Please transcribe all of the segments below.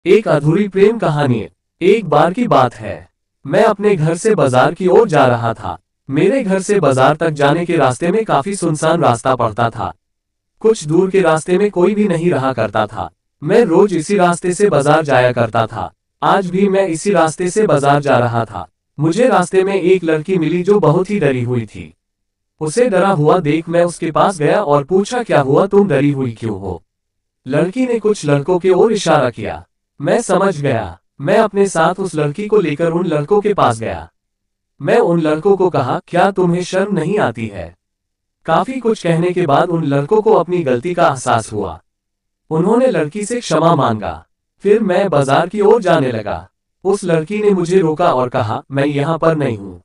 एक अधूरी प्रेम कहानी। एक बार की बात है, मैं अपने घर से बाजार की ओर जा रहा था। मेरे घर से बाजार तक जाने के रास्ते में काफी सुनसान रास्ता पड़ता था। कुछ दूर के रास्ते में कोई भी नहीं रहा करता था। मैं रोज इसी रास्ते से बाजार जाया करता था। आज भी मैं इसी रास्ते से बाजार जा रहा था। मुझे रास्ते में एक लड़की मिली जो बहुत ही डरी हुई थी। उसे डरा हुआ देख मैं उसके पास गया और पूछा, क्या हुआ, तुम डरी हुई क्यों हो? लड़की ने कुछ लड़कों की ओर इशारा किया। मैं समझ गया। मैं अपने साथ उस लड़की को लेकर उन लड़कों के पास गया। मैं उन लड़कों को कहा, क्या तुम्हें शर्म नहीं आती है? काफी कुछ कहने के बाद उन लड़कों को अपनी गलती का एहसास हुआ। उन्होंने लड़की से क्षमा मांगा। फिर मैं बाजार की ओर जाने लगा। उस लड़की ने मुझे रोका और कहा, मैं यहाँ पर नहीं हूँ।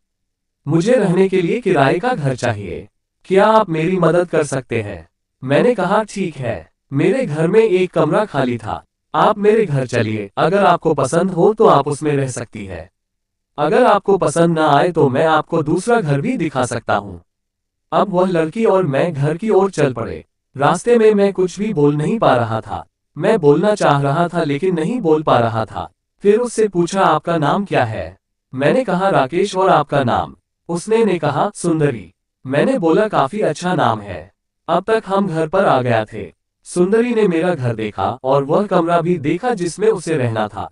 मुझे रहने के लिए किराए का घर चाहिए। क्या आप मेरी मदद कर सकते हैं? मैंने कहा, ठीक है। मेरे घर में एक कमरा खाली था। आप मेरे घर चलिए, अगर आपको पसंद हो तो आप उसमें रह सकती है। अगर आपको पसंद ना आए तो मैं आपको दूसरा घर भी दिखा सकता हूँ। अब वह लड़की और मैं घर की ओर चल पड़े। रास्ते में मैं कुछ भी बोल नहीं पा रहा था। मैं बोलना चाह रहा था लेकिन नहीं बोल पा रहा था। फिर उससे पूछा, आपका नाम क्या है? मैंने कहा, राकेश। और आपका नाम? उसने ने कहा, सुंदरी। मैंने बोला, काफी अच्छा नाम है। अब तक हम घर पर आ गया थे। सुंदरी ने मेरा घर देखा और वह कमरा भी देखा जिसमें उसे रहना था।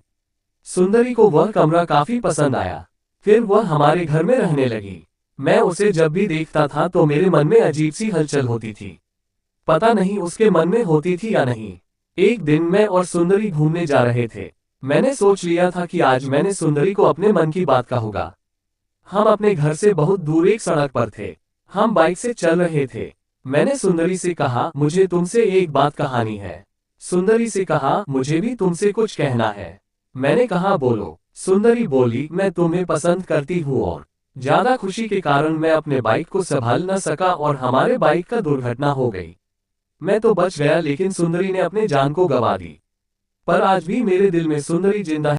सुंदरी को वह कमरा काफी पसंद आया। फिर वह हमारे घर में रहने लगी। मैं उसे जब भी देखता था तो मेरे मन में अजीब सी हलचल होती थी। पता नहीं उसके मन में होती थी या नहीं। एक दिन मैं और सुंदरी घूमने जा रहे थे। मैंने सोच लिया था कि आज मैंने सुंदरी को अपने मन की बात कहूंगा। हम अपने घर से बहुत दूर एक सड़क पर थे। हम बाइक से चल रहे थे। मैंने सुंदरी से कहा, मुझे तुमसे एक बात कहानी है। सुंदरी से कहा, मुझे भी तुमसे कुछ कहना है। मैंने कहा, बोलो। सुंदरी बोली, मैं तुम्हें पसंद करती हूँ और ज्यादा खुशी के कारण मैं अपने बाइक को संभाल न सका और हमारे बाइक का दुर्घटना हो गई। मैं तो बच गया लेकिन सुंदरी ने अपने जान को गंवा दी। पर आज भी मेरे दिल में सुंदरी जिंदा है।